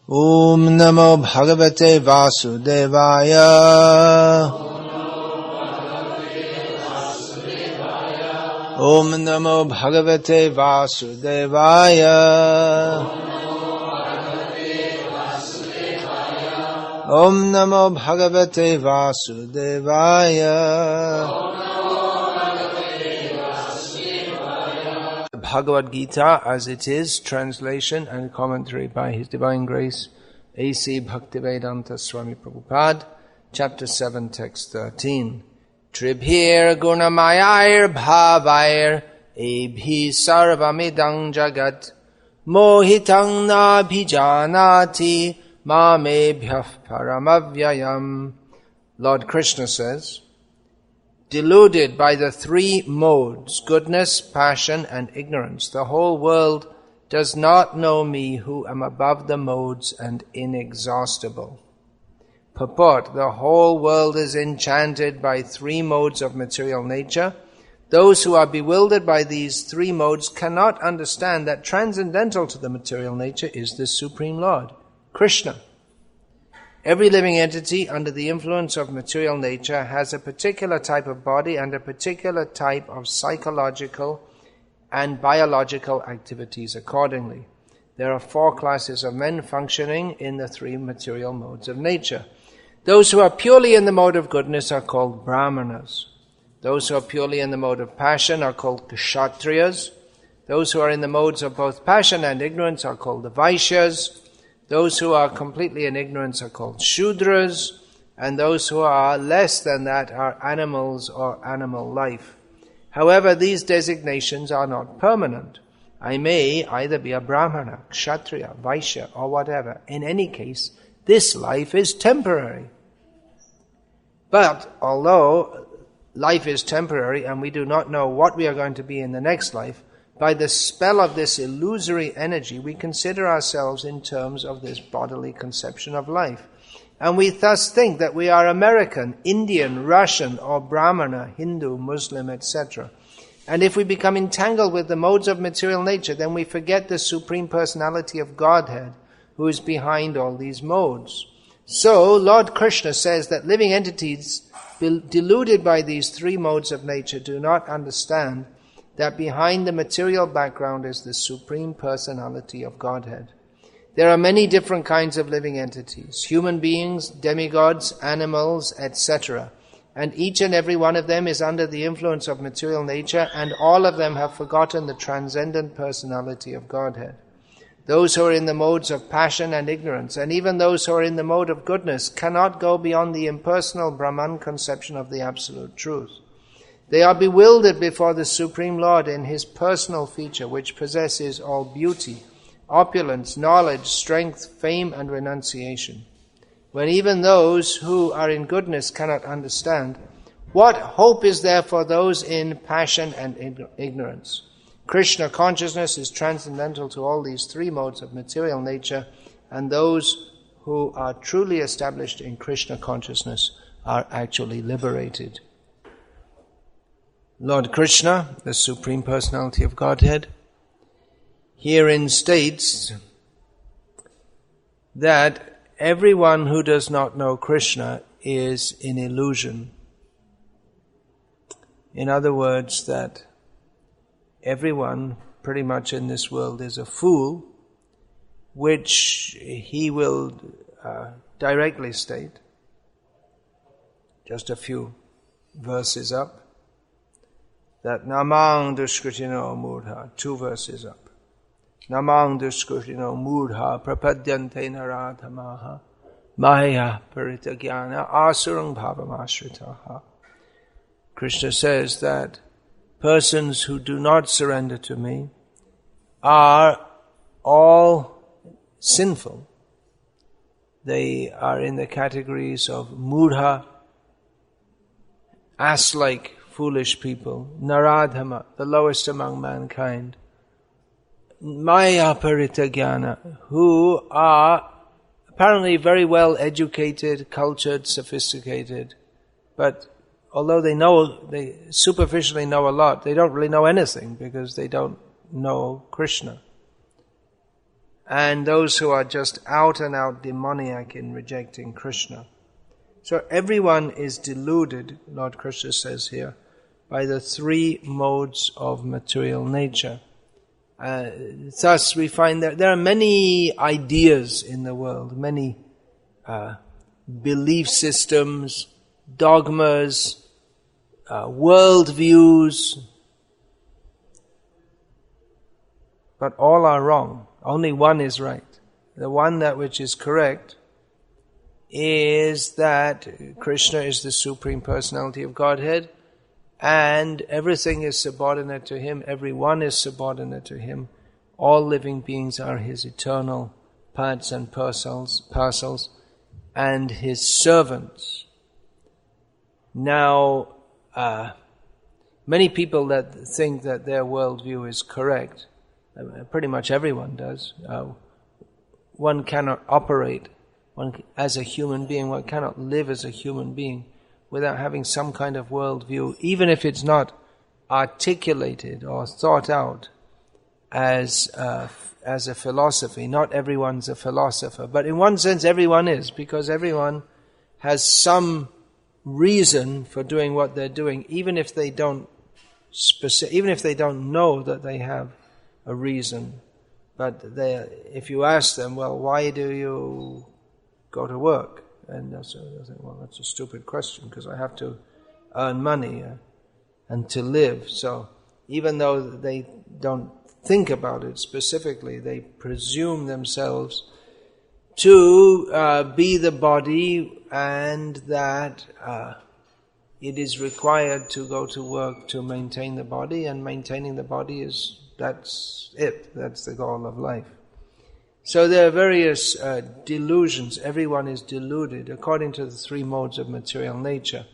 Om Namo Bhagavate Vasudevaya. Om Namo Bhagavate Vasudevaya. Om Namo Bhagavate Vasudevaya. Bhagavad-gita as it is, translation and commentary by His Divine Grace, A.C. Bhaktivedanta Swami Prabhupada, Chapter 7, Text 13. Tribhir gunamayir bhavair ebhi sarvamidang jagat mohitang na bhijanati mamebhyah paramavyayam. Lord Krishna says, deluded by the three modes, goodness, passion, and ignorance, the whole world does not know me who am above the modes and inexhaustible. Purport, the whole world is enchanted by three modes of material nature. Those who are bewildered by these three modes cannot understand that transcendental to the material nature is the Supreme Lord, Krishna. Every living entity under the influence of material nature has a particular type of body and a particular type of psychological and biological activities accordingly. There are four classes of men functioning in the three material modes of nature. Those who are purely in the mode of goodness are called Brahmanas. Those who are purely in the mode of passion are called Kshatriyas. Those who are in the modes of both passion and ignorance are called the Vaishyas. Those who are completely in ignorance are called Shudras, and those who are less than that are animals or animal life. However, these designations are not permanent. I may either be a Brahmana, Kshatriya, Vaishya, or whatever. In any case, this life is temporary. But although life is temporary and we do not know what we are going to be in the next life, by the spell of this illusory energy, we consider ourselves in terms of this bodily conception of life. And we thus think that we are American, Indian, Russian, or Brahmana, Hindu, Muslim, etc. And if we become entangled with the modes of material nature, then we forget the Supreme Personality of Godhead, who is behind all these modes. So, Lord Krishna says that living entities deluded by these three modes of nature do not understand that behind the material background is the Supreme Personality of Godhead. There are many different kinds of living entities, human beings, demigods, animals, etc. And each and every one of them is under the influence of material nature, and all of them have forgotten the transcendent personality of Godhead. Those who are in the modes of passion and ignorance, and even those who are in the mode of goodness, cannot go beyond the impersonal Brahman conception of the Absolute Truth. They are bewildered before the Supreme Lord in His personal feature, which possesses all beauty, opulence, knowledge, strength, fame, and renunciation. When even those who are in goodness cannot understand, what hope is there for those in passion and ignorance? Krishna consciousness is transcendental to all these three modes of material nature, and those who are truly established in Krishna consciousness are actually liberated. Lord Krishna, the Supreme Personality of Godhead, herein states that everyone who does not know Krishna is in illusion. In other words, that everyone pretty much in this world is a fool, which he will directly state, just a few verses up, that namang duskritino mudha, 2 verses up. Namang duskritino mudha prapadyante naradhamaha maya paritagyana asurang bhavamashritaha. Krishna says that persons who do not surrender to me are all sinful. They are in the categories of mudha, ass-like, foolish people, naradhama, the lowest among mankind, maya paritagyana, who are apparently very well educated, cultured, sophisticated, but although they superficially know a lot, they don't really know anything because they don't know Krishna. and those who are just out and out demoniac in rejecting Krishna. So everyone is deluded, Lord Krishna says here, by the three modes of material nature. Thus we find that there are many ideas in the world, many belief systems, dogmas, worldviews, but all are wrong. Only one is right. The one that which is correct is that Krishna is the Supreme Personality of Godhead, and everything is subordinate to Him, everyone is subordinate to Him. All living beings are His eternal parts and parcels, and His servants. Now, many people that think that their worldview is correct, pretty much everyone does. One cannot operate as a human being, one cannot live as a human being without having some kind of worldview, even if it's not articulated or thought out as a philosophy. Not everyone's a philosopher, but in one sense everyone is, because everyone has some reason for doing what they're doing, even if they don't know that they have a reason. But if you ask them, well, why do you go to work? And they'll think, well, that's a stupid question, because I have to earn money and to live. So even though they don't think about it specifically, they presume themselves to be the body, and that it is required to go to work to maintain the body, and maintaining the body that's it. That's the goal of life. So there are various delusions. Everyone is deluded according to the three modes of material nature.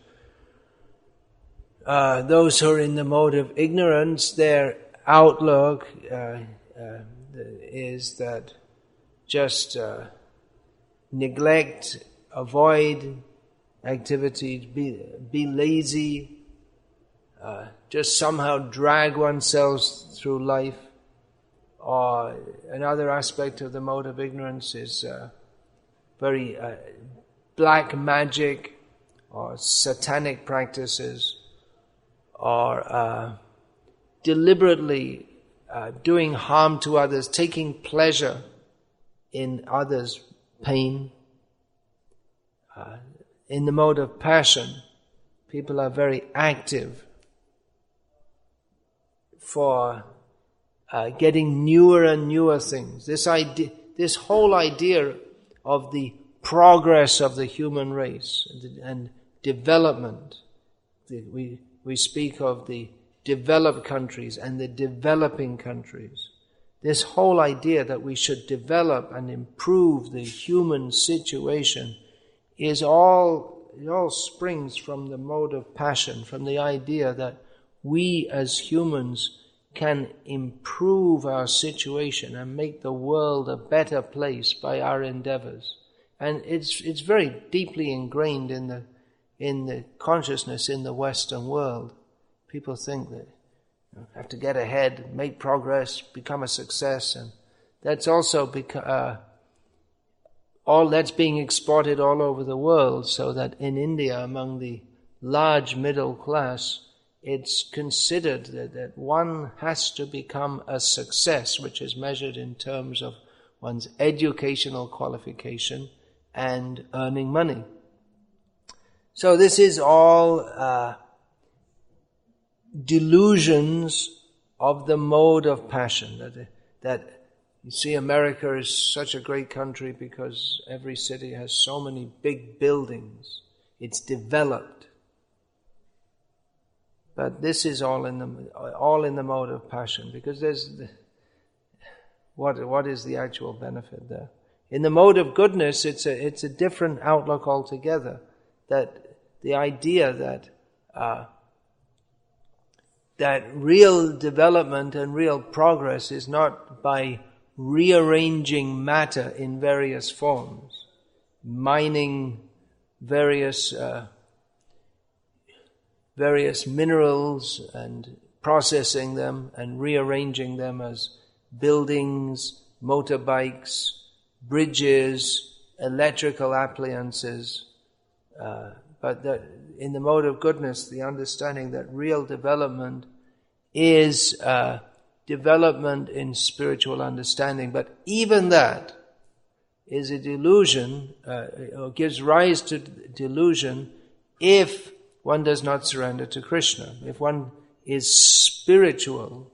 Those who are in the mode of ignorance, their outlook is that just neglect, avoid activities, be lazy, just somehow drag oneself through life. Or another aspect of the mode of ignorance is very black magic or satanic practices, or deliberately doing harm to others, taking pleasure in others' pain. In the mode of passion, people are very active for getting newer and newer things. This whole idea of the progress of the human race and development. We speak of the developed countries and the developing countries. This whole idea that we should develop and improve the human situation it all springs from the mode of passion, from the idea that we as humans can improve our situation and make the world a better place by our endeavors. And it's very deeply ingrained in the consciousness in the Western world. People think that you have to get ahead, make progress, become a success, and that's also all that's being exported all over the world, so that in India, among the large middle class, it's considered that one has to become a success, which is measured in terms of one's educational qualification and earning money. So this is all delusions of the mode of passion. That you see, America is such a great country because every city has so many big buildings. It's developed. But this is all in the mode of passion, because there's what is the actual benefit there? In the mode of goodness, it's a different outlook altogether. That the idea that real development and real progress is not by rearranging matter in various forms, mining various minerals and processing them and rearranging them as buildings motorbikes, bridges, electrical appliances. But in the mode of goodness, the understanding that real development is development in spiritual understanding. But even that is a delusion, or gives rise to delusion if one does not surrender to Krishna. If one is spiritual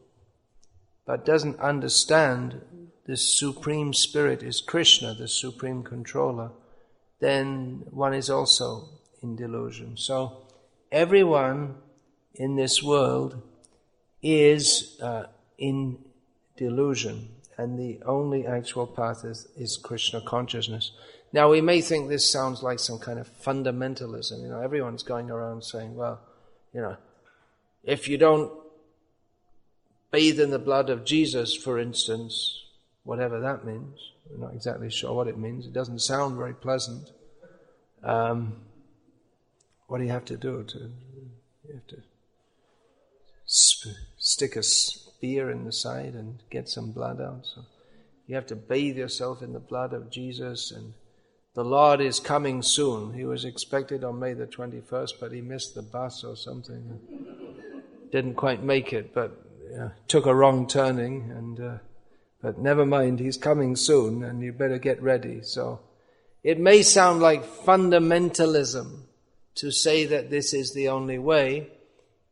but doesn't understand the Supreme Spirit is Krishna, the Supreme Controller, then one is also in delusion. So everyone in this world is in delusion, and the only actual path is Krishna consciousness. Now we may think this sounds like some kind of fundamentalism. Everyone's going around saying, well, if you don't bathe in the blood of Jesus, for instance, whatever that means, we're not exactly sure what it means. It doesn't sound very pleasant. What do you have to do? You have to stick a spear in the side and get some blood out. So you have to bathe yourself in the blood of Jesus, and the Lord is coming soon. He was expected on May the 21st, but he missed the bus or something. Didn't quite make it, but took a wrong turning, but never mind, he's coming soon, and you better get ready. So it may sound like fundamentalism to say that this is the only way,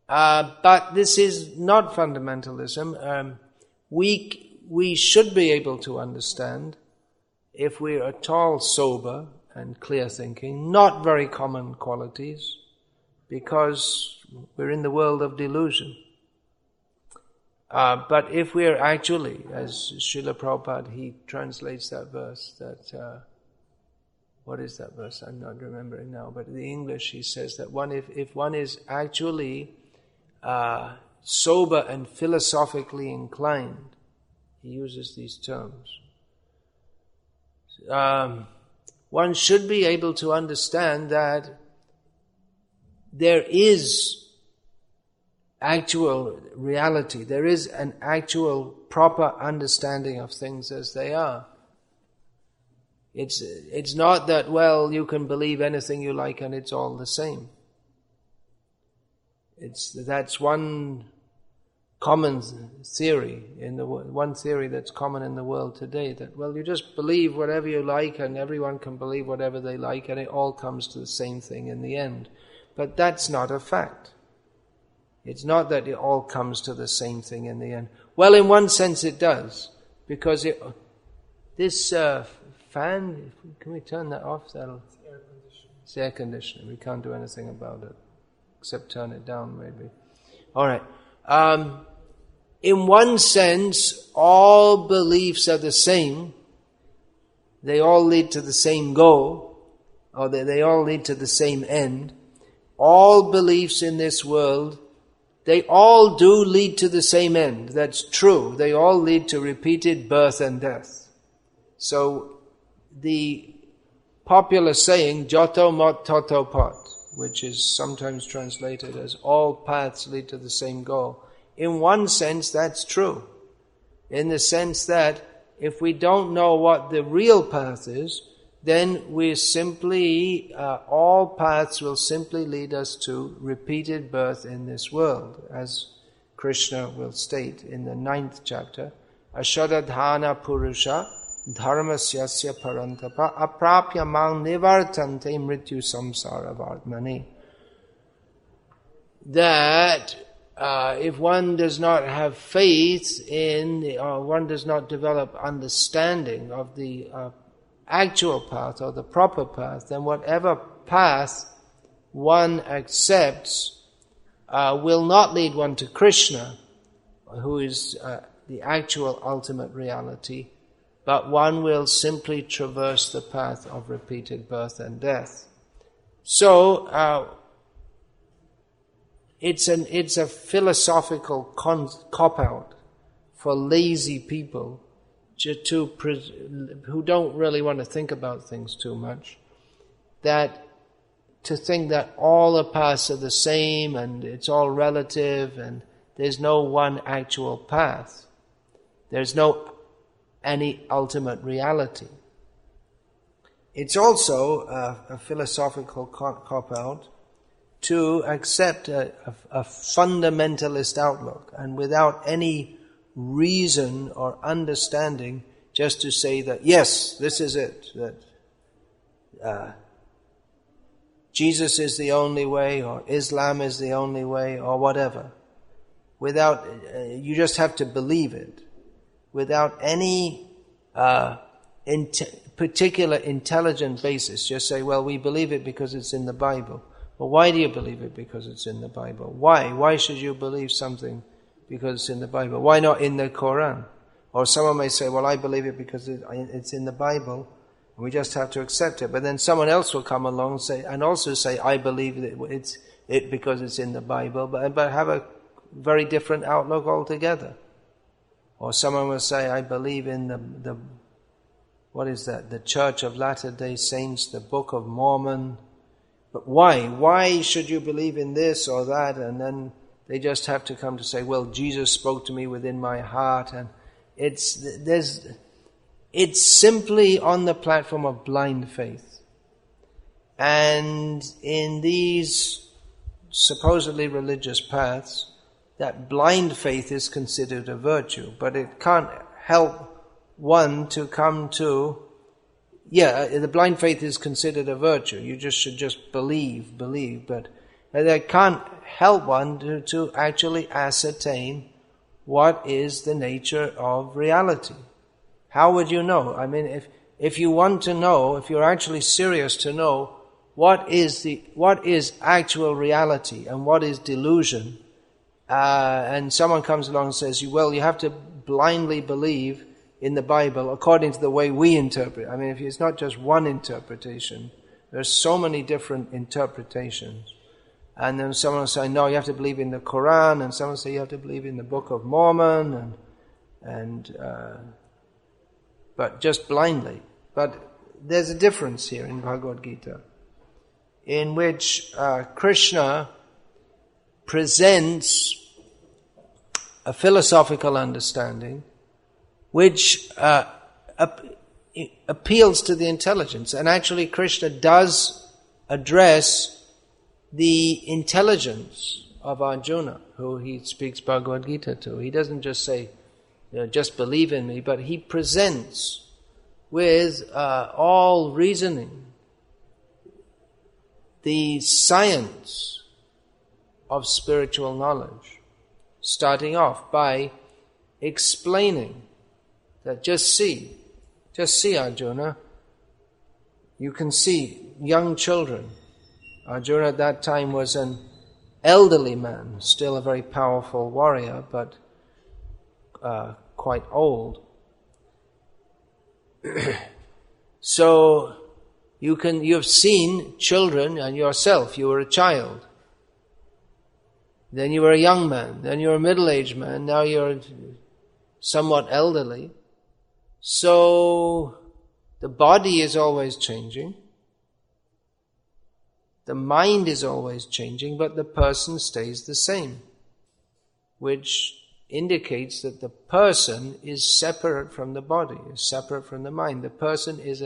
but this is not fundamentalism. We should be able to understand, if we're at all sober and clear thinking, not very common qualities, because we're in the world of delusion. But if we're actually, as Srila Prabhupada, he translates that verse, that, what is that verse? I'm not remembering now, but in the English he says that if one is actually sober and philosophically inclined, he uses these terms, one should be able to understand that there is actual reality. There is an actual proper understanding of things as they are. It's not that, well, you can believe anything you like and it's all the same. That's one common theory one theory that's common in the world today, that, well, you just believe whatever you like and everyone can believe whatever they like and it all comes to the same thing in the end. But that's not a fact. It's not that it all comes to the same thing in the end. Well, in one sense it does, because this fan, can we turn that off? It's air conditioning. We can't do anything about it, except turn it down maybe. All right. In one sense, all beliefs are the same. They all lead to the same goal, or they all lead to the same end. All beliefs in this world, they all do lead to the same end. That's true. They all lead to repeated birth and death. So the popular saying, Joto mot toto pot, which is sometimes translated as all paths lead to the same goal. In one sense, that's true. In the sense that if we don't know what the real path is, then we simply, all paths will simply lead us to repeated birth in this world, as Krishna will state in the 9th chapter, Ashadadhana Purusha Dharmasyasya Parantapa Aprapya Mang Nivartante Mrityu Samsara Vartmani. That if one does not have faith in, or one does not develop understanding of the actual path or the proper path, then whatever path one accepts will not lead one to Krishna, who is the actual ultimate reality, but one will simply traverse the path of repeated birth and death. So it's a philosophical cop-out for lazy people who don't really want to think about things too much, that to think that all the paths are the same and it's all relative and there's no one actual path. There's no any ultimate reality. It's also a philosophical cop-out to accept a fundamentalist outlook, and without any reason or understanding, just to say that, yes, this is it, that Jesus is the only way, or Islam is the only way, or whatever. Without, you just have to believe it, without any particular intelligent basis. Just say, well, we believe it because it's in the Bible. Well, why do you believe it because it's in the Bible? Why? Why should you believe something because it's in the Bible? Why not in the Quran? Or someone may say, well, I believe it because it's in the Bible, and we just have to accept it. But then someone else will come along and also say, I believe that it's because it's in the Bible, but have a very different outlook altogether. Or someone will say, I believe in the what is that? The Church of Latter-day Saints, the Book of Mormon. But why? Why should you believe in this or that? And then they just have to come to say, well, Jesus spoke to me within my heart. And it's simply on the platform of blind faith. And in these supposedly religious paths, that blind faith is considered a virtue, but it can't help one to come to, the blind faith is considered a virtue. You should just believe, but that can't help one to actually ascertain what is the nature of reality. How would you know? I mean, if you want to know, if you're actually serious to know what is actual reality and what is delusion, and someone comes along and says, well, you have to blindly believe in the Bible according to the way we interpret. I mean, if it's not just one interpretation, there's so many different interpretations. And then someone will say, no, you have to believe in the Quran, and someone will say you have to believe in the Book of Mormon, but just blindly. But there's a difference here in Bhagavad-gita, in which Krishna presents a philosophical understanding which appeals to the intelligence. And actually Krishna does address the intelligence of Arjuna, who he speaks Bhagavad-gita to. He doesn't just say, just believe in me, but he presents with all reasoning the science of spiritual knowledge, starting off by explaining that just see Arjuna, you can see young children. Arjuna at that time was an elderly man, still a very powerful warrior, but quite old. So you've seen children, and yourself, you were a child. Then you were a young man, then you were a middle-aged man, now you're somewhat elderly. So the body is always changing, the mind is always changing, but the person stays the same, which indicates that the person is separate from the body, is separate from the mind. The person is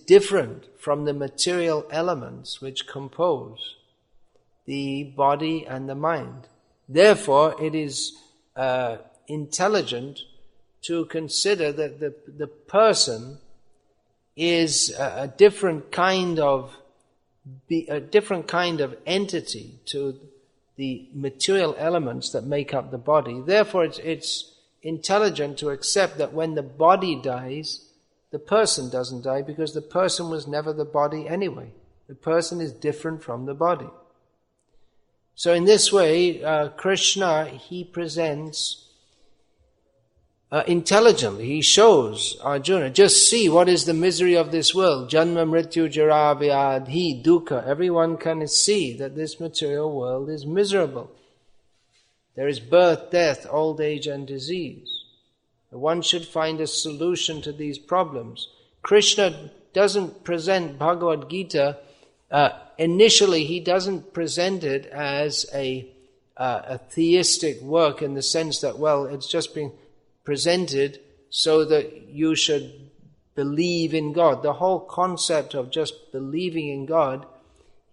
different from the material elements which compose the body and the mind. Therefore, it is intelligent to consider that the person is a different kind of entity to the material elements that make up the body. Therefore, it's intelligent to accept that when the body dies, the person doesn't die, because the person was never the body anyway. The person is different from the body. So in this way, Krishna, he presents intelligently, he shows Arjuna, just see what is the misery of this world. Janma mrityu jara vyadhi dukkha. Everyone can see that this material world is miserable. There is birth, death, old age and disease. One should find a solution to these problems. Krishna doesn't present Bhagavad-gita, initially he doesn't present it as a theistic work in the sense that, well, it's just been presented so that you should believe in God. The whole concept of just believing in God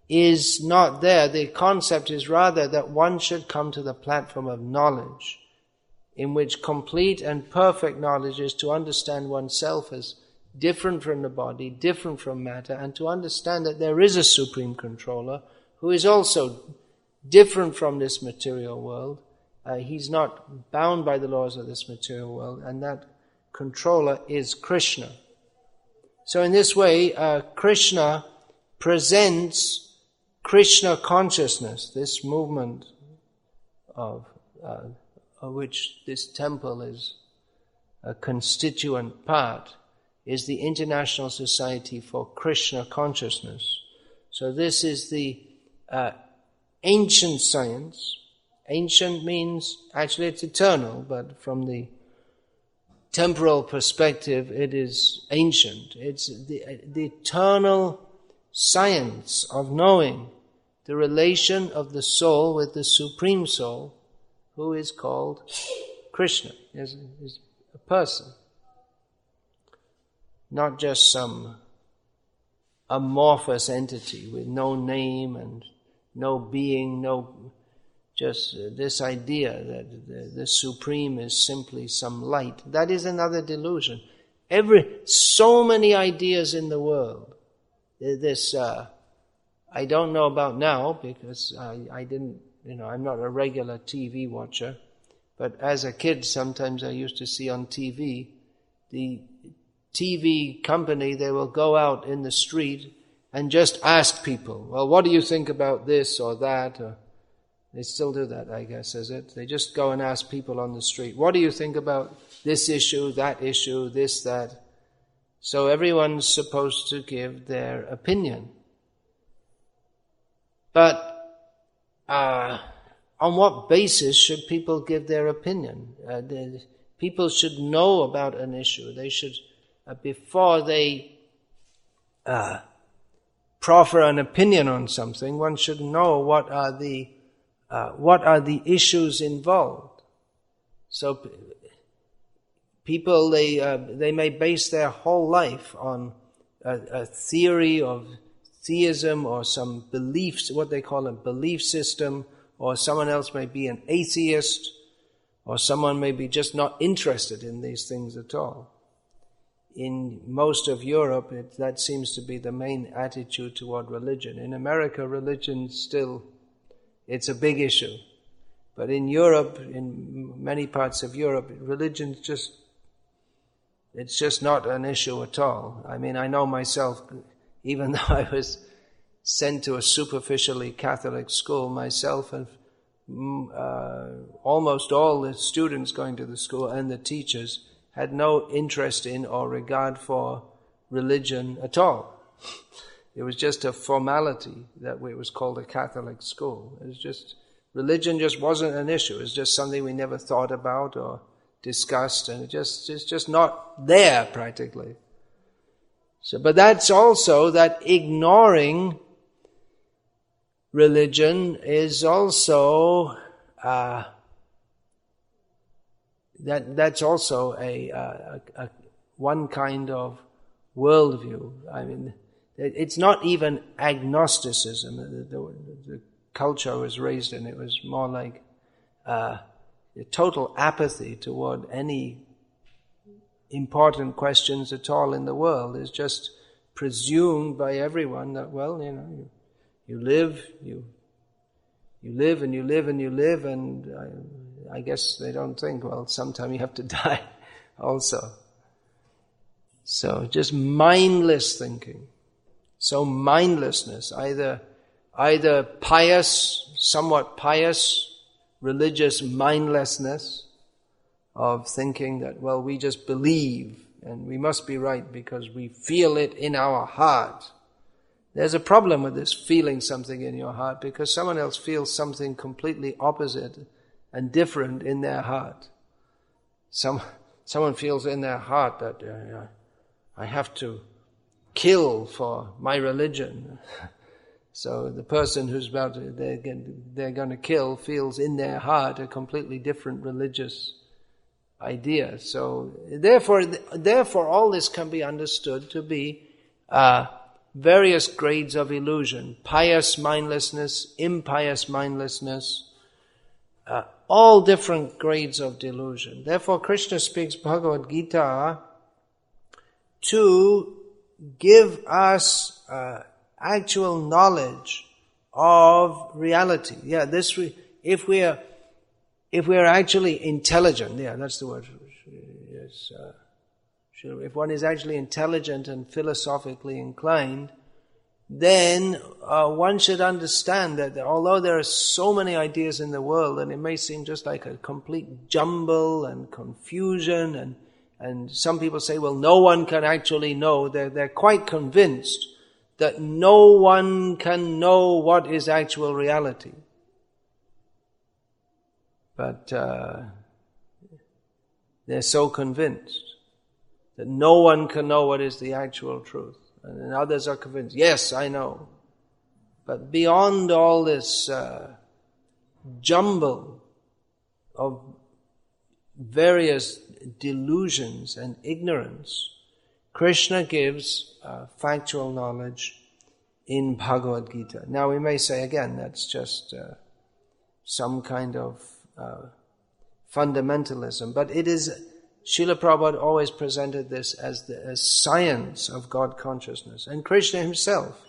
is not there. The concept is rather that one should come to the platform of knowledge, in which complete and perfect knowledge is to understand oneself as different from the body, different from matter, and to understand that there is a supreme controller who is also different from this material world. He's not bound by the laws of this material world, and that controller is Krishna. So in this way, Krishna presents Krishna consciousness, this movement of which this temple is a constituent part, is the International Society for Krishna Consciousness. So this is the ancient science. Ancient means, actually it's eternal, but from the temporal perspective it is ancient. It's the eternal science of knowing the relation of the soul with the Supreme Soul, who is called Krishna, is a person. Not just some amorphous entity with no name and no being, just this idea that the Supreme is simply some light. That is another delusion. So many ideas in the world. This, I don't know about now because I didn't, I'm not a regular TV watcher, but as a kid sometimes I used to see on TV, the TV company, they will go out in the street and just ask people, well, what do you think about this or that? Or they still do that, I guess, is it? They just go and ask people on the street, what do you think about this issue, this, that? So everyone's supposed to give their opinion. But on what basis should people give their opinion? People should know about an issue. They should, before they proffer an opinion on something, one should know what are the issues involved. So people, they may base their whole life on a theory of theism or some beliefs, what they call a belief system, or someone else may be an atheist, or someone may be just not interested in these things at all. In most of Europe, that seems to be the main attitude toward religion. In America, religion still, it's a big issue. But in Europe, in many parts of Europe, religion's it's just not an issue at all. I mean, I know myself, even though I was sent to a superficially Catholic school myself, and almost all the students going to the school and the teachers had no interest in or regard for religion at all. It was just a formality that it was called a Catholic school. It was just, religion just wasn't an issue. It was just something we never thought about or discussed, and it's just not there practically. So, but that's also that ignoring religion is also that's also a one kind of worldview. I mean, it's not even agnosticism. The culture I was raised in, it was more like a total apathy toward any important questions at all in the world. Is just presumed by everyone that, well, you live, and I guess they don't think, well, sometime you have to die also. So just mindless thinking. So mindlessness, either pious, somewhat pious, religious mindlessness of thinking that, well, we just believe and we must be right because we feel it in our heart. There's a problem with this feeling something in your heart because someone else feels something completely opposite and different in their heart. Someone feels in their heart that I have to kill for my religion. So the person who's about to, they're going to kill feels in their heart a completely different religious idea. So therefore all this can be understood to be various grades of illusion: pious mindlessness, impious mindlessness, all different grades of delusion. Therefore Krishna speaks Bhagavad-gita to give us actual knowledge of reality. Yeah, if we are actually intelligent, yeah, that's the word. Yes, if one is actually intelligent and philosophically inclined, then one should understand that although there are so many ideas in the world, and it may seem just like a complete jumble and confusion, and some people say, well, no one can actually know. They're quite convinced that no one can know what is actual reality. But they're so convinced that no one can know what is the actual truth. And others are convinced, yes, I know. But beyond all this jumble of various delusions and ignorance, Krishna gives factual knowledge in Bhagavad-gita. Now we may say again, that's just some kind of fundamentalism, but it is, Srila Prabhupada always presented this as the science of God consciousness, and Krishna himself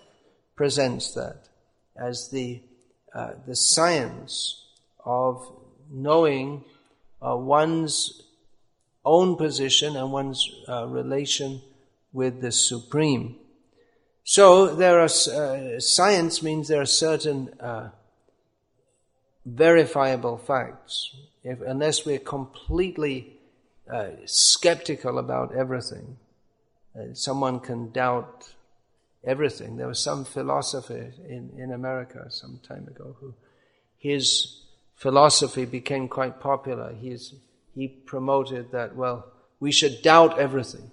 presents that as the science of knowing one's own position and one's relation with the Supreme. So there are science means there are certain verifiable facts. Unless we're completely skeptical about everything, someone can doubt everything. There was some philosopher in America some time ago who his philosophy became quite popular. He promoted that, well, we should doubt everything.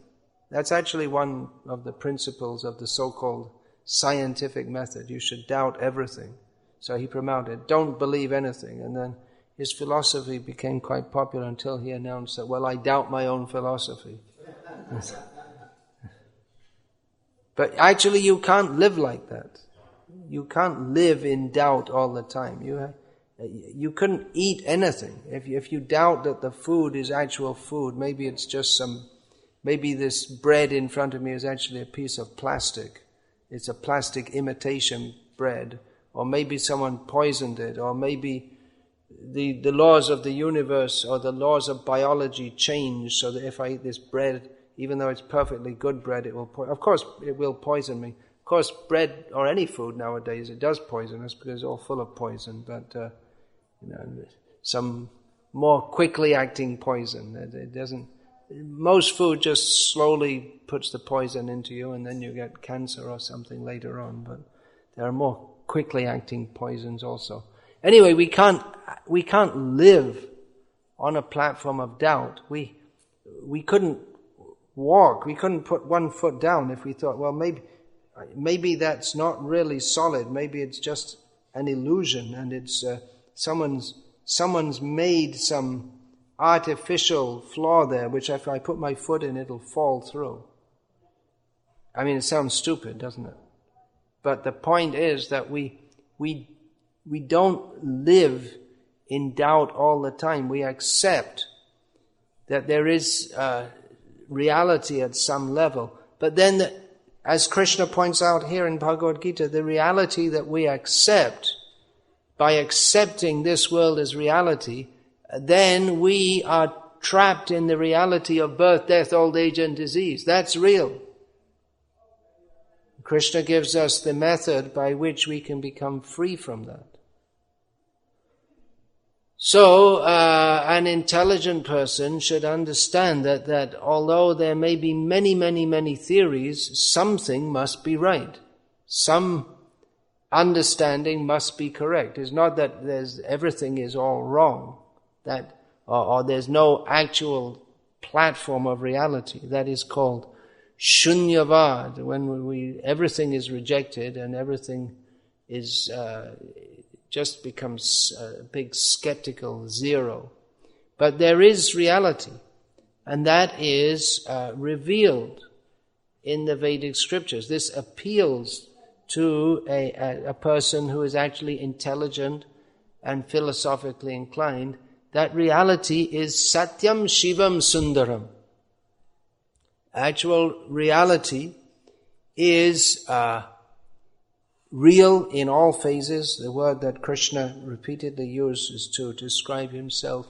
That's actually one of the principles of the so-called scientific method. You should doubt everything. So he promoted, don't believe anything. And then his philosophy became quite popular until he announced that, well, I doubt my own philosophy. But actually you can't live like that. You can't live in doubt all the time. You couldn't eat anything. If you doubt that the food is actual food, maybe it's just maybe this bread in front of me is actually a piece of plastic. It's a plastic imitation bread. Or maybe someone poisoned it, or maybe the laws of the universe or the laws of biology change so that if I eat this bread, even though it's perfectly good bread, it will of course it will poison me. Of course, bread or any food nowadays, it does poison us because it's all full of poison, but some more quickly acting poison. It doesn't. Most food just slowly puts the poison into you, and then you get cancer or something later on. But there are more quickly acting poisons also. Anyway, we can't live on a platform of doubt. We couldn't walk. We couldn't put one foot down if we thought, well, maybe that's not really solid. Maybe it's just an illusion, and it's someone's made some artificial flaw there, which if I put my foot in, it'll fall through. I mean, it sounds stupid, doesn't it? But the point is that we don't live in doubt all the time. We accept that there is reality at some level. But then, as Krishna points out here in Bhagavad-gita, the reality that we accept, by accepting this world as reality, then we are trapped in the reality of birth, death, old age and disease. That's real. Krishna gives us the method by which we can become free from that. So, an intelligent person should understand that although there may be many, many, many theories, something must be right. Some understanding must be correct. It's not that everything is all wrong, or there's no actual platform of reality. That is called Shunyavad, when everything is rejected and everything is just becomes a big skeptical zero. But there is reality. And that is revealed in the Vedic scriptures. This appeals to a person who is actually intelligent and philosophically inclined. That reality is Satyam Shivam Sundaram. Actual reality is real in all phases. The word that Krishna repeatedly uses to describe himself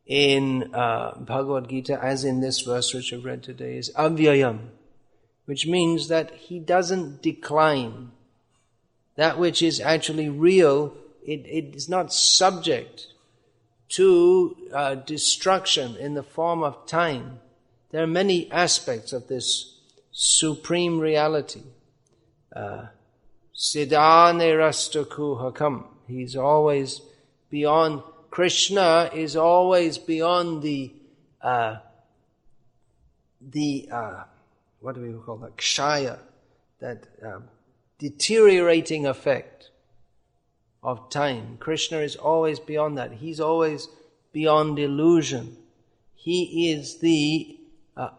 in Bhagavad-gita, as in this verse which I've read today, is avyayam, which means that he doesn't decline. That which is actually real, it is not subject to destruction in the form of time. There are many aspects of this supreme reality. Siddhane rastakuhakam. He's always beyond. Krishna is always beyond the what do we call that? Kshaya, that deteriorating effect of time. Krishna is always beyond that. He's always beyond illusion. He is the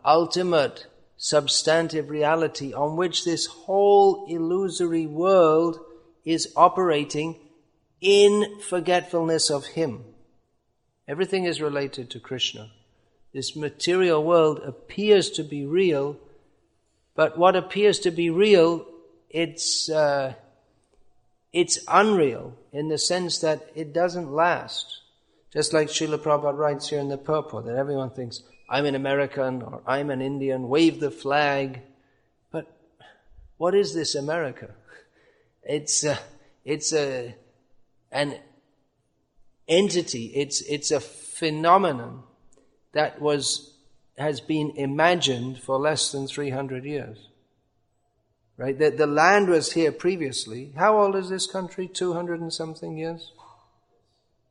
ultimate substantive reality on which this whole illusory world is operating in forgetfulness of Him. Everything is related to Krishna. This material world appears to be real, but what appears to be real, it's unreal in the sense that it doesn't last. Just like Srila Prabhupada writes here in the purport, that everyone thinks, I'm an American or I'm an Indian, wave the flag. But what is this America? It's an entity, it's a phenomenon that has been imagined for less than 300 years. Right? The land was here previously. How old is this country? 200 and something years?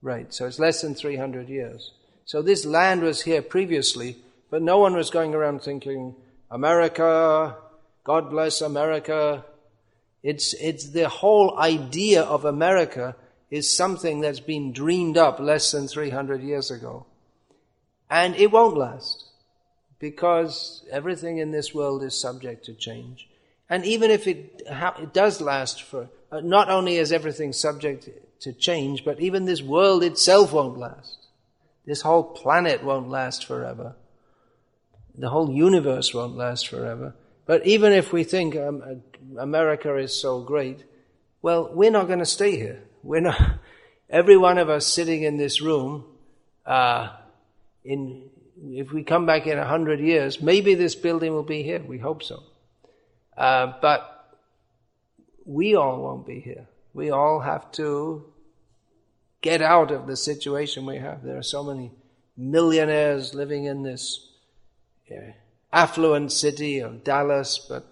Right, so it's less than 300 years. So this land was here previously, but no one was going around thinking, America, God bless America. It's the whole idea of America is something that's been dreamed up less than 300 years ago. And it won't last, because everything in this world is subject to change. And even if it does last for, not only is everything subject to change, but even this world itself won't last. This whole planet won't last forever. The whole universe won't last forever. But even if we think America is so great, well, we're not going to stay here. We're not. Every one of us sitting in this room, if we come back in 100 years, maybe this building will be here. We hope so. But we all won't be here. We all have to get out of the situation we have. There are so many millionaires living in this affluent city of Dallas, but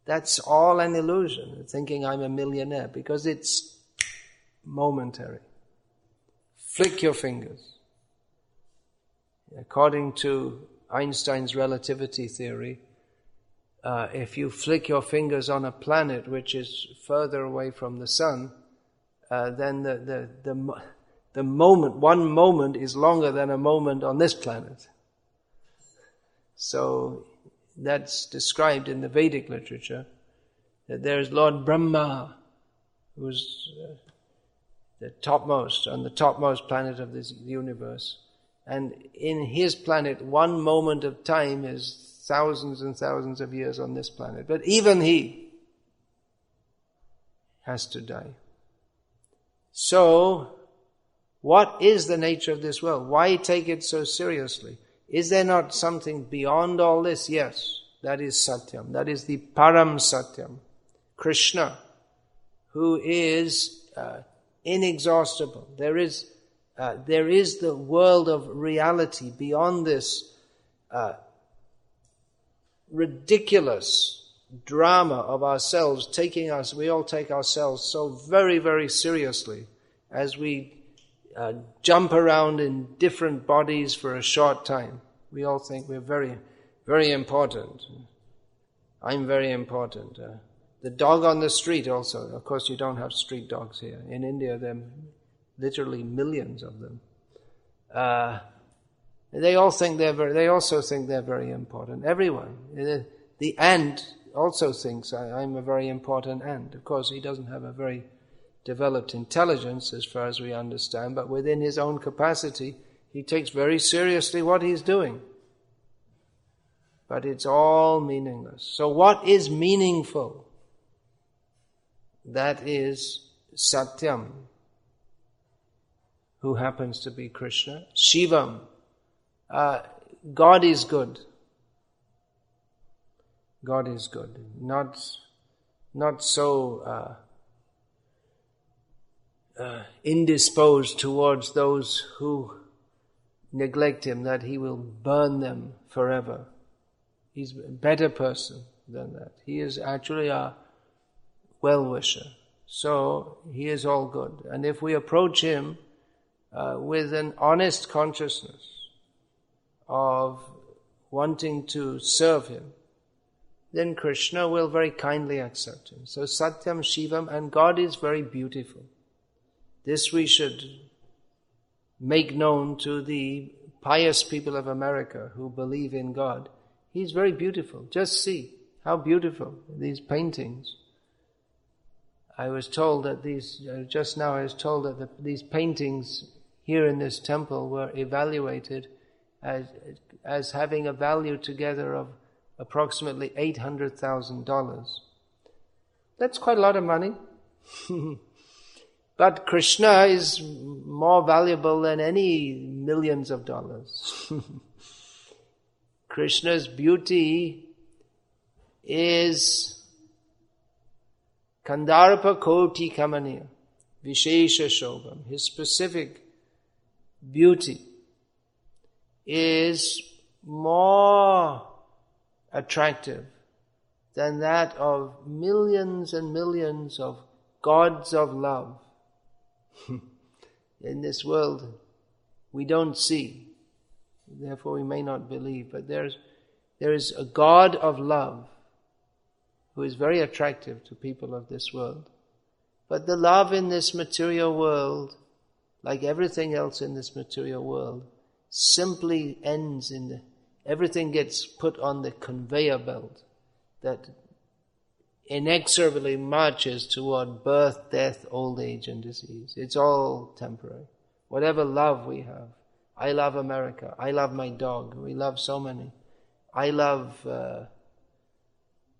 that's all an illusion, thinking I'm a millionaire, because it's momentary. Flick your fingers. According to Einstein's relativity theory, if you flick your fingers on a planet which is further away from the sun, then the moment, one moment is longer than a moment on this planet. So that's described in the Vedic literature, that there is Lord Brahma, who's the topmost, on the topmost planet of this universe. And in his planet, one moment of time is thousands and thousands of years on this planet. But even he has to die. So, what is the nature of this world? Why take it so seriously? Is there not something beyond all this? Yes, that is Satyam. That is the Param Satyam. Krishna, who is inexhaustible. There is the world of reality beyond this ridiculous drama of ourselves, we all take ourselves so very, very seriously as we jump around in different bodies for a short time. We all think we're very, very important. I'm very important. The dog on the street also. Of course, you don't have street dogs here. In India, there are literally millions of them. They also think they're very important. Everyone. The ant also thinks, I'm a very important ant. Of course, he doesn't have a very developed intelligence as far as we understand, but within his own capacity, he takes very seriously what he's doing. But it's all meaningless. So what is meaningful? That is Satyam, who happens to be Krishna. Shivam, God is good. God is good. Not so indisposed towards those who neglect him that he will burn them forever. He's a better person than that. He is actually a well-wisher. So he is all good. And if we approach him with an honest consciousness of wanting to serve him, then Krishna will very kindly accept him. So Satyam, Shivam, and God is very beautiful. This we should make known to the pious people of America who believe in God. He's very beautiful. Just see how beautiful these paintings. I was told that these paintings here in this temple were evaluated as having a value together of approximately $800,000. That's quite a lot of money. But Krishna is more valuable than any millions of dollars. Krishna's beauty is Kandarpa Koti Kamaniya, Vishesha Shobham. His specific beauty is more attractive than that of millions and millions of gods of love. In this world we don't see, therefore we may not believe, but there is a God of love who is very attractive to people of this world. But the love in this material world, like everything else in this material world, simply ends everything gets put on the conveyor belt that inexorably marches toward birth, death, old age, and disease. It's all temporary. Whatever love we have. I love America. I love my dog. We love so many. I love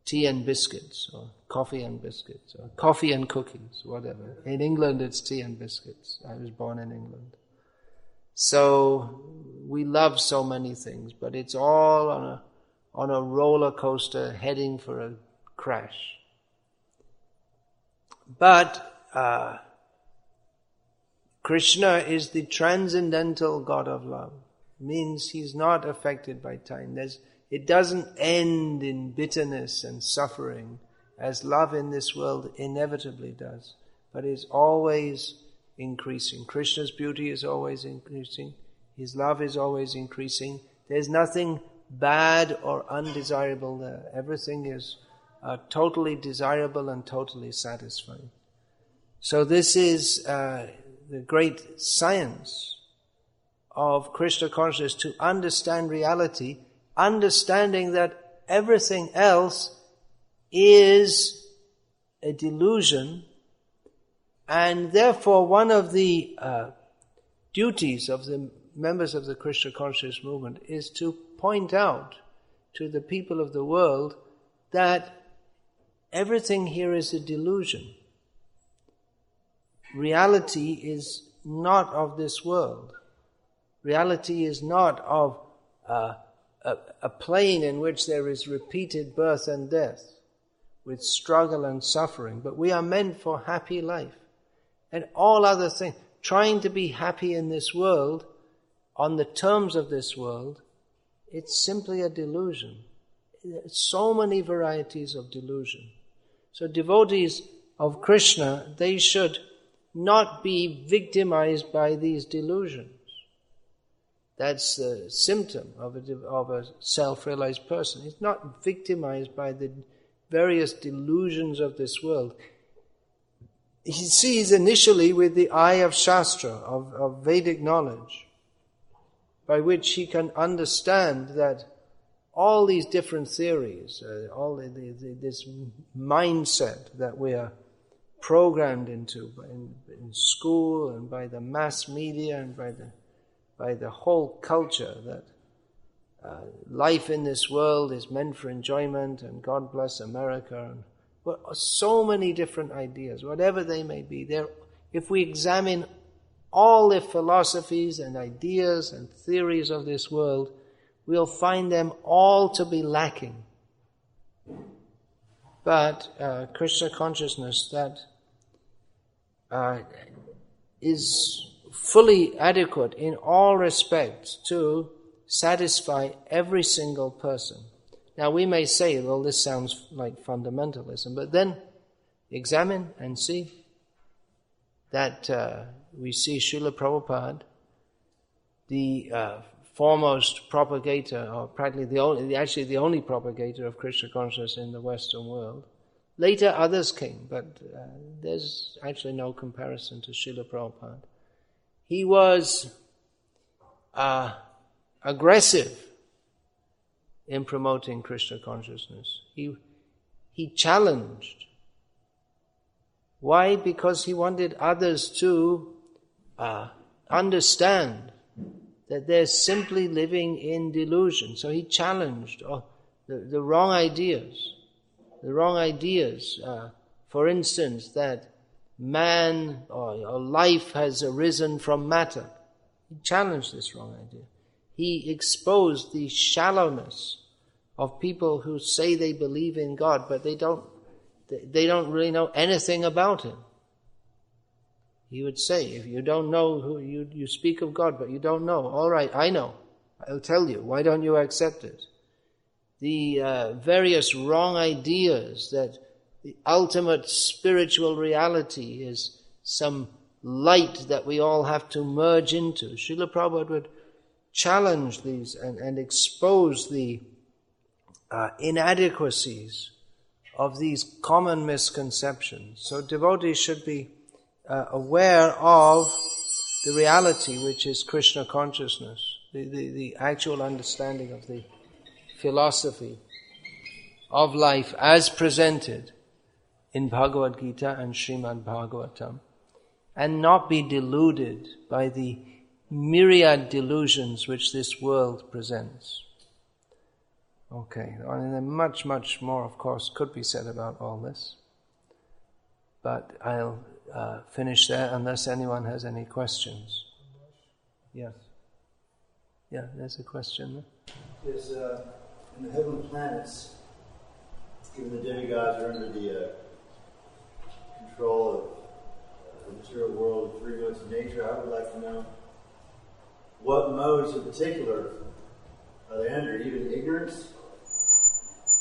tea and biscuits, or coffee and biscuits, or coffee and cookies, whatever. In England it's tea and biscuits. I was born in England. So we love so many things, but it's all on a roller coaster heading for a crash. But Krishna is the transcendental God of love. Means he's not affected by time. It doesn't end in bitterness and suffering as love in this world inevitably does, but is always increasing. Krishna's beauty is always increasing. His love is always increasing. There's nothing bad or undesirable there. Everything is totally desirable and totally satisfying. So this is the great science of Krishna consciousness, to understand reality, understanding that everything else is a delusion, and therefore one of the duties of the members of the Krishna consciousness movement is to point out to the people of the world that everything here is a delusion. Reality is not of this world. Reality is not of a plane in which there is repeated birth and death with struggle and suffering, but we are meant for happy life. And all other things, trying to be happy in this world, on the terms of this world, it's simply a delusion. There's so many varieties of delusion. So devotees of Krishna, they should not be victimized by these delusions. That's the symptom of a self-realized person. He's not victimized by the various delusions of this world. He sees initially with the eye of Shastra, of Vedic knowledge. by which he can understand that all these different theories, this mindset that we are programmed into in school and by the mass media and by the whole culture, that life in this world is meant for enjoyment and God bless America, and so many different ideas, whatever they may be. If we examine all the philosophies and ideas and theories of this world, we'll find them all to be lacking. But Krishna consciousness that is fully adequate in all respects to satisfy every single person. Now we may say, well, this sounds like fundamentalism, but then examine and see that we see Srila Prabhupada, the foremost propagator, or practically the only propagator of Krishna consciousness in the Western world. Later others came, but there's actually no comparison to Srila Prabhupada. He was aggressive in promoting Krishna consciousness. He challenged. Why? Because he wanted others to understand that they're simply living in delusion. So he challenged the wrong ideas. The wrong ideas. For instance, that man or life has arisen from matter. He challenged this wrong idea. He exposed the shallowness of people who say they believe in God, but they don't really know anything about Him. He would say, if you don't know who you speak of God, but you don't know, all right, I know. I'll tell you. Why don't you accept it? The various wrong ideas that the ultimate spiritual reality is some light that we all have to merge into. Srila Prabhupada would challenge these and expose the inadequacies of these common misconceptions. So devotees should be aware of the reality which is Krishna consciousness, the actual understanding of the philosophy of life as presented in Bhagavad-gita and Srimad Bhagavatam, and not be deluded by the myriad delusions which this world presents. Okay, and much, much more, of course, could be said about all this. But I'll finish there unless anyone has any questions. Yes. Yeah, there's a question there. Yes, in the heavenly planets, given the demigods are under the control of the material world, the three modes of nature, I would like to know what modes in particular are they under? Even ignorance?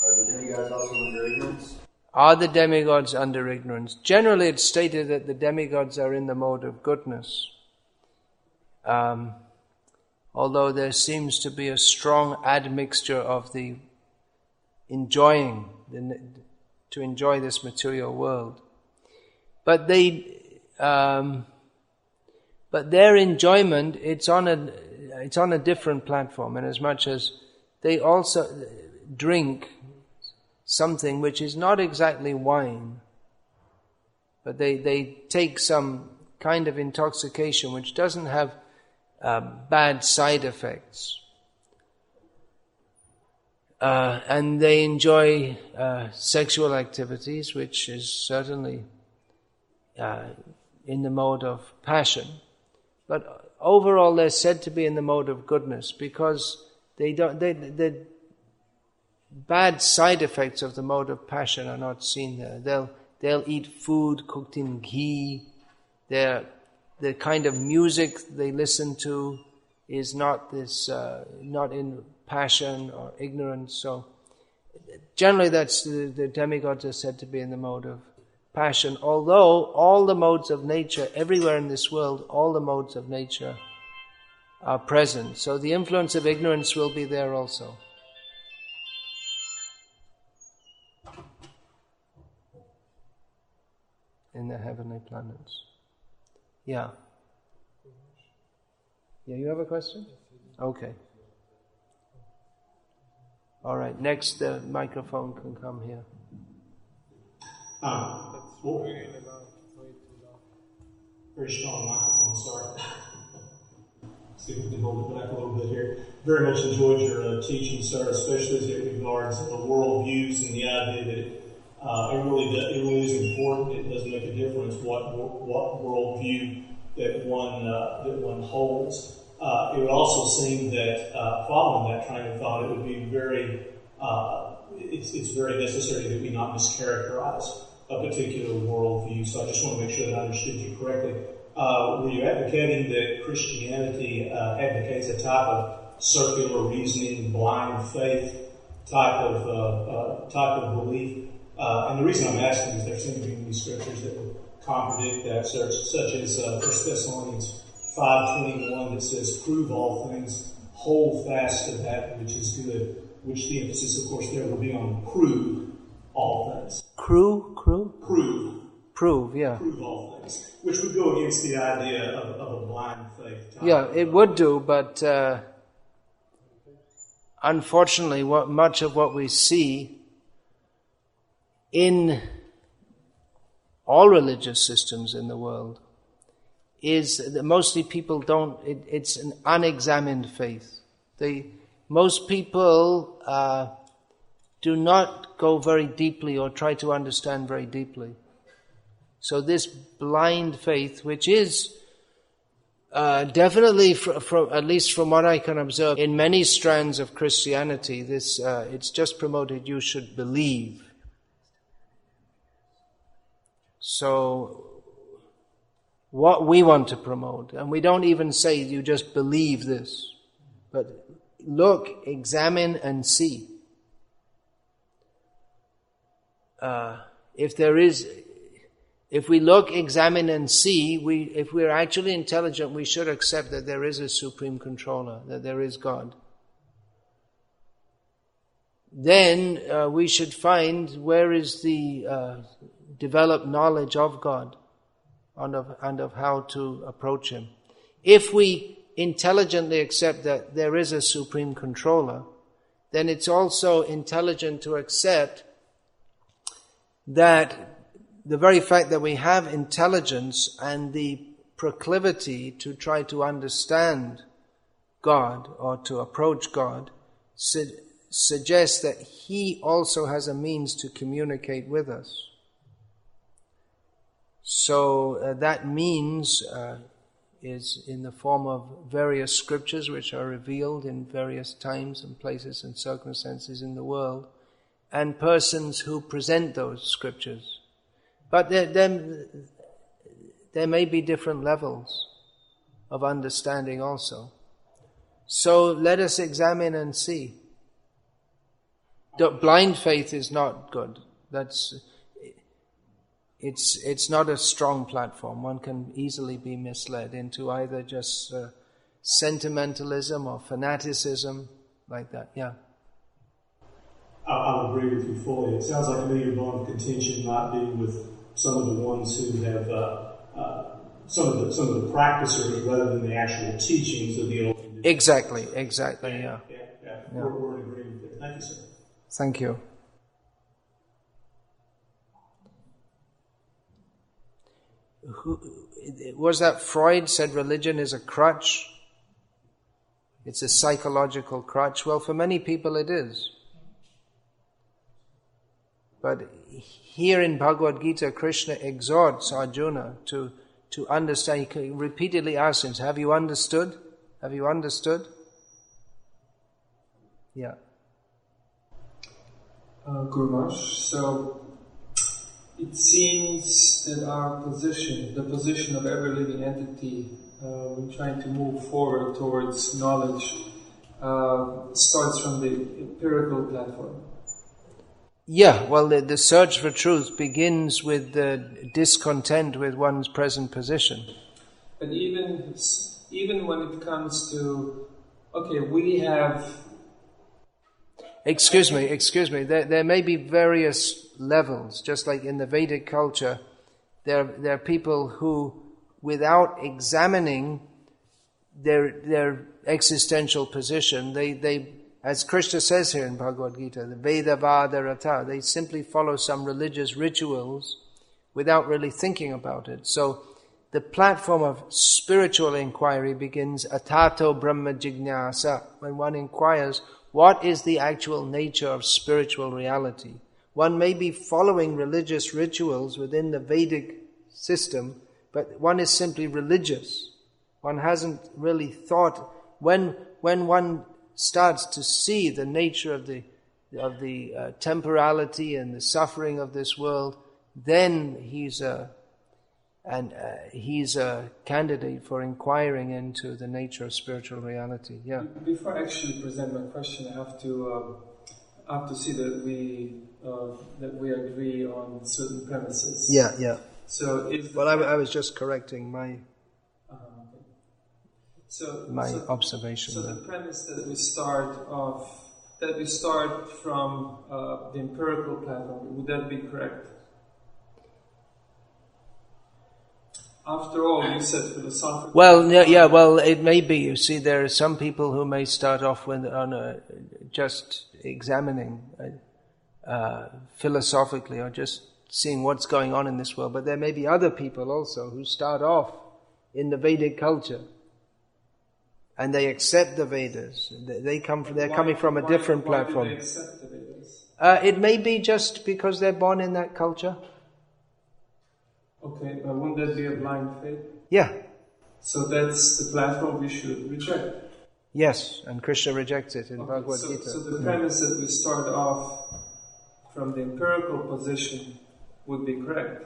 Are the demigods also under ignorance? Are the demigods under ignorance? Generally it's stated that the demigods are in the mode of goodness. Although there seems to be a strong admixture of the enjoying, to enjoy this material world. But but their enjoyment, it's on a different platform, in as much as they also drink something which is not exactly wine, but they take some kind of intoxication which doesn't have bad side effects. And they enjoy sexual activities, which is certainly in the mode of passion. But overall they're said to be in the mode of goodness because the bad side effects of the mode of passion are not seen there. They'll eat food cooked in ghee. The kind of music they listen to is not in passion or ignorance. So generally that's the demigods are said to be in the mode of passion, although all the modes of nature, everywhere in this world, all the modes of nature are present. So the influence of ignorance will be there also. In the heavenly planets. Yeah. Yeah, you have a question? Okay. All right, next microphone can come here. Very strong microphone, sorry. See if we can hold it back a little bit here. Very much enjoyed your teaching, sir, especially as it regards the worldviews and the idea that it really is important. It does make a difference what worldview that one holds. It would also seem that following that train of thought, it would be very it's very necessary that we not mischaracterize a particular worldview. So I just want to make sure that I understood you correctly. Were you advocating that Christianity advocates a type of circular reasoning, blind faith type of belief? And the reason I'm asking is there seem to be many scriptures that would contradict that, such as 1 Thessalonians 5:21 that says, "Prove all things, hold fast to that which is good," which the emphasis, of course, there will be on prove all things. Prove, yeah. Prove all things, which would go against the idea of a blind faith. Yeah, it would do, but unfortunately, much of what we see in all religious systems in the world is that mostly people don't. It's an unexamined faith. Most people do not go very deeply or try to understand very deeply. So this blind faith, which is definitely, at least from what I can observe, in many strands of Christianity, it's just promoted you should believe. So what we want to promote, and we don't even say you just believe this, but look, examine and see. If we look, examine and see, if we're actually intelligent, we should accept that there is a supreme controller, that there is God. Then we should find where is the developed knowledge of God and of how to approach Him. If we intelligently accept that there is a supreme controller, then it's also intelligent to accept that the very fact that we have intelligence and the proclivity to try to understand God or to approach God suggests that He also has a means to communicate with us. So that means is in the form of various scriptures which are revealed in various times and places and circumstances in the world, and persons who present those scriptures. But there may be different levels of understanding also. So let us examine and see. Blind faith is not good. It's not a strong platform. One can easily be misled into either just sentimentalism or fanaticism like that. Yeah. I'll agree with you fully. It sounds like to me your bone of contention might be with some of the ones who have some of the practicers rather than the actual teachings of the old. Exactly. Yeah. We're in agreement there. Thank you, sir. Thank you. Was that Freud said religion is a crutch? It's a psychological crutch. Well, for many people it is. But here in Bhagavad-gita, Krishna exhorts Arjuna to understand. He repeatedly asks him, have you understood? Have you understood? Yeah. Guru Maharaj, so it seems that our position, the position of every living entity when trying to move forward towards knowledge, starts from the empirical platform. Yeah, well, the search for truth begins with the discontent with one's present position. And even when it comes to, okay, we have... Excuse me. There may be various levels, just like in the Vedic culture, there are people who, without examining their existential position. They, as Krishna says here in Bhagavad-gita, the Veda Vada Rata, they simply follow some religious rituals without really thinking about it. So the platform of spiritual inquiry begins atato brahma jignasa, when one inquires what is the actual nature of spiritual reality. One may be following religious rituals within the Vedic system, but one is simply religious. One hasn't really thought. When one starts to see the nature of the temporality and the suffering of this world, then he's a candidate for inquiring into the nature of spiritual reality. Yeah. Before I actually present my question, I have to see that we agree on certain premises. Yeah. So I was just correcting my okay. observation. So the premise that we start from the empirical platform, would that be correct? After all, you said philosophical. Well, yeah. Well, it may be. You see, there are some people who may start off just examining philosophically, or just seeing what's going on in this world. But there may be other people also who start off in the Vedic culture, and they accept the Vedas. They're coming from a different platform. Why do they accept the Vedas? It may be just because they're born in that culture. Okay, but wouldn't that be a blind faith? Yeah. So that's the platform we should reject. Yes, and Krishna rejects it in Bhagavad-gita. So the premise that we start off from the empirical position would be correct.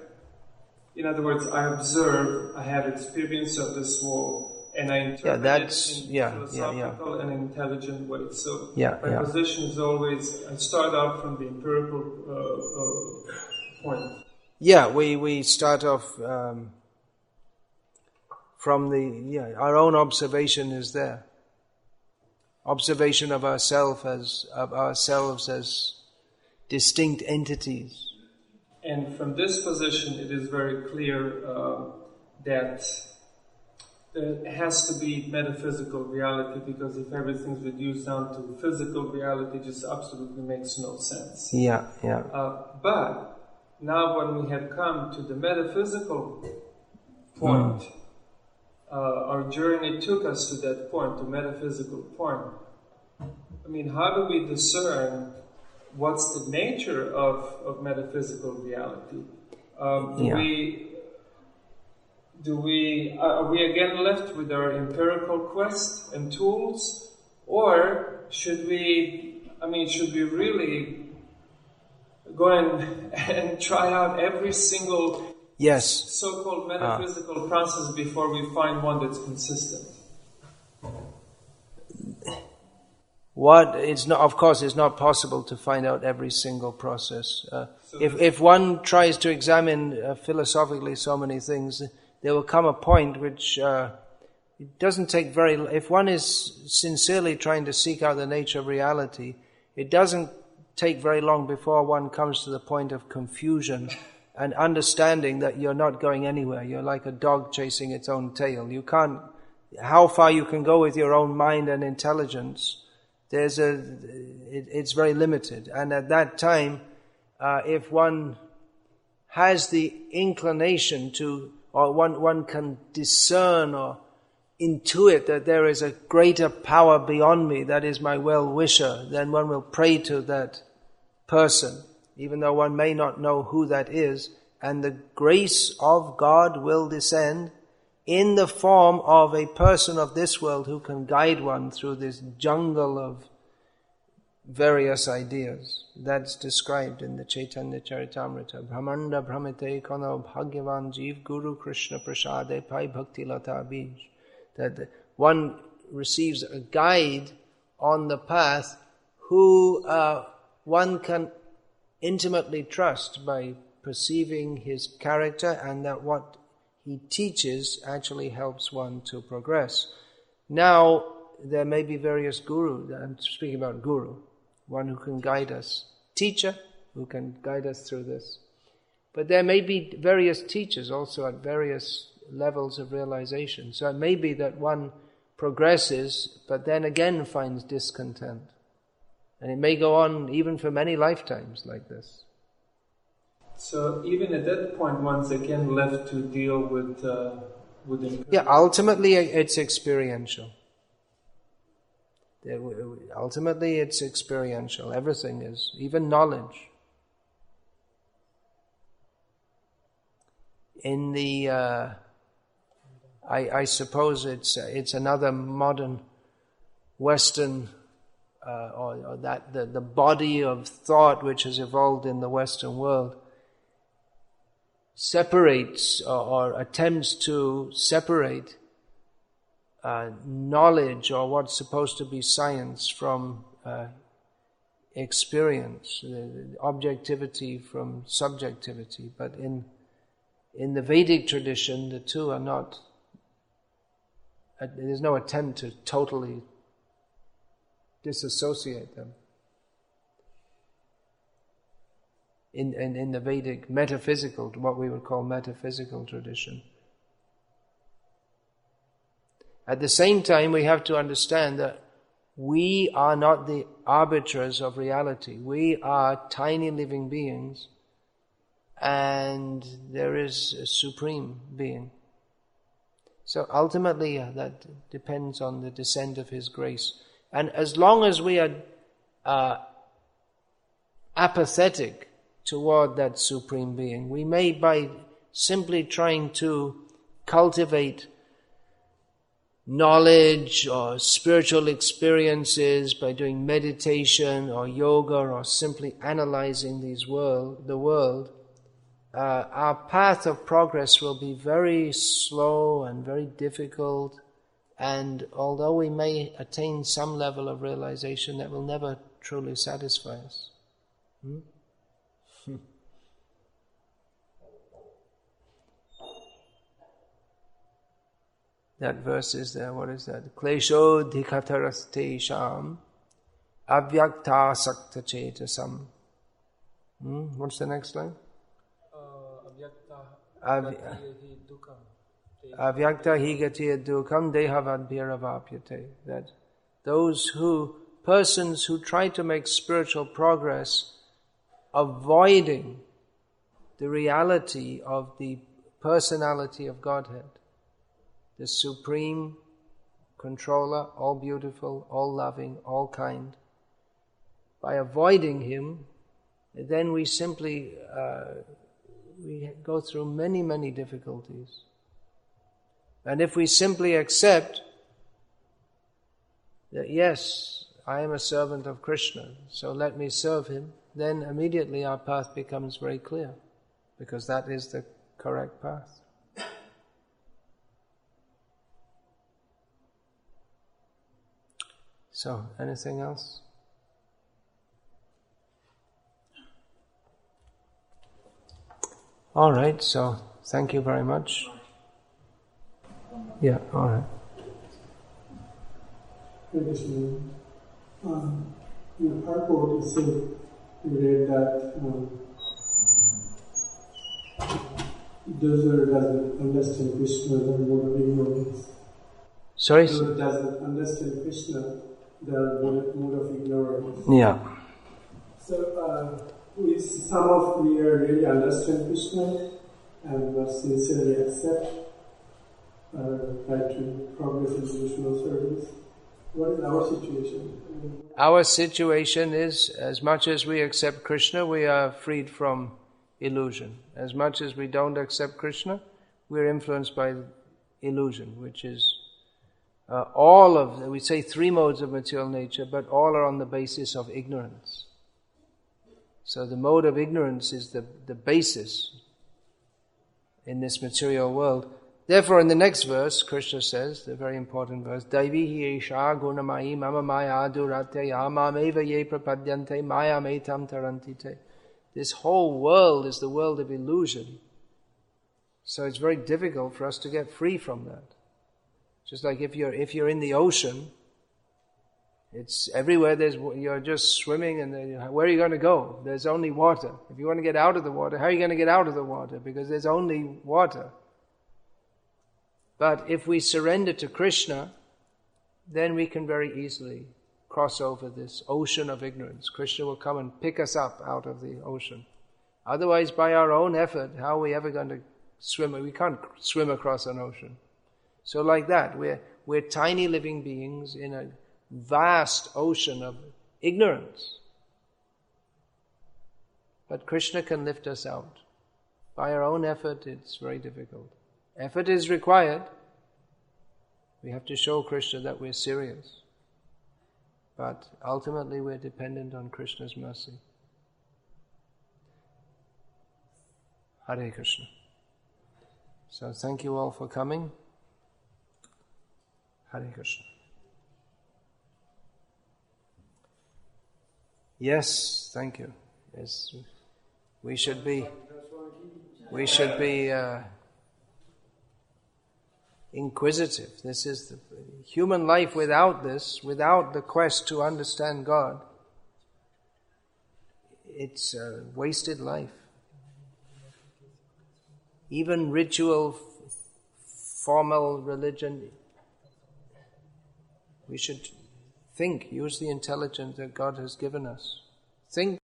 In other words, I observe, I have experience of this world, and I interpret it in philosophical and intelligent way. So my position is always, I start out from the empirical point. Yeah, we start off from our own observation is there. Observation of ourselves as distinct entities. And from this position, it is very clear that there has to be metaphysical reality, because if everything's reduced down to physical reality, it just absolutely makes no sense. Yeah. But now when we have come to the metaphysical point, our journey took us to that point, to metaphysical point. I mean, how do we discern what's the nature of metaphysical reality? Are we again left with our empirical quest and tools, or should we really go and try out every single so-called metaphysical process before we find one that's consistent? Of course, it's not possible to find out every single process. If one tries to examine philosophically so many things, there will come a point which it doesn't take if one is sincerely trying to seek out the nature of reality, it doesn't take very long before one comes to the point of confusion and understanding that you're not going anywhere. You're like a dog chasing its own tail. You can't, how far you can go with your own mind and intelligence, it's very limited. And at that time, if one has the inclination to, or one can discern or intuit that there is a greater power beyond me, that is my well-wisher, then one will pray to that person, even though one may not know who that is, and the grace of God will descend in the form of a person of this world who can guide one through this jungle of various ideas. That's described in the Chaitanya Charitamrita. Brahmanda Brahmite Kono Bhagyavan Jeev Guru Krishna Prasade Pai Bhakti Lata Bij. That one receives a guide on the path who one can intimately trust by perceiving his character, and that what he teaches actually helps one to progress. Now, there may be various gurus. I'm speaking about guru, one who can guide us. Teacher, who can guide us through this. But there may be various teachers also at various levels of realization. So it may be that one progresses, but then again finds discontent. And it may go on even for many lifetimes like this. So even at that point, one's again left to deal with Yeah, ultimately it's experiential. Ultimately it's experiential. Everything is, even knowledge. In the, I suppose it's another modern Western, or that the body of thought which has evolved in the Western world separates or attempts to separate knowledge or what's supposed to be science from experience, objectivity from subjectivity. But in the Vedic tradition, the two are not, there's no attempt to totally disassociate them. In the Vedic metaphysical, what we would call metaphysical tradition. At the same time, we have to understand that we are not the arbiters of reality. We are tiny living beings, and there is a supreme being. So ultimately, that depends on the descent of His grace. And as long as we are apathetic toward that supreme being, we may, by simply trying to cultivate knowledge or spiritual experiences by doing meditation or yoga or simply analyzing the world, our path of progress will be very slow and very difficult. And although we may attain some level of realization, that will never truly satisfy us. That verse is there, what is that? Klesho dhikataraste sham avyakta sakta chetasam. What's the next line? Avyakta higatiya dukam dehavadbhiravapyate. That those persons who try to make spiritual progress, avoiding the reality of the personality of Godhead, the supreme controller, all beautiful, all loving, all kind. By avoiding Him, then we simply we go through many, many difficulties. And if we simply accept that, yes, I am a servant of Krishna, so let me serve Him, then immediately our path becomes very clear, because that is the correct path. So, anything else? All right, so thank you very much. Yeah, all right. Traditionally, in the purport, it said, we read that those who doesn't understand Krishna, they are more of ignorance. Sorry? Those who doesn't understand Krishna, they are more of ignorance. Yeah. So, we really understand Krishna and sincerely accept, try to progress in devotional service. What is our situation? Our situation is, as much as we accept Krishna, we are freed from illusion. As much as we don't accept Krishna, we're influenced by illusion, which is we say three modes of material nature, but all are on the basis of ignorance. So the mode of ignorance is the basis in this material world. Therefore, in the next verse, Krishna says, the very important verse, Daivihi esha gunamayi mama maya durate yamameva ye prapadyante maya metam tarantite. This whole world is the world of illusion. So it's very difficult for us to get free from that. Just like if you're in the ocean, it's everywhere. You're just swimming, and where are you going to go? There's only water. If you want to get out of the water, how are you going to get out of the water? Because there's only water. But if we surrender to Krishna, then we can very easily cross over this ocean of ignorance. Krishna will come and pick us up out of the ocean. Otherwise, by our own effort, how are we ever going to swim? We can't swim across an ocean. So like that, we're tiny living beings in a vast ocean of ignorance. But Krishna can lift us out. By our own effort, it's very difficult. Effort is required. We have to show Krishna that we're serious. But ultimately, we're dependent on Krishna's mercy. Hare Krishna. So thank you all for coming. Hare Krishna. Yes, thank you. Yes, we should be inquisitive. This is the human life without this, without the quest to understand God. It's a wasted life. Even ritual, formal religion, we should think, use the intelligence that God has given us. Think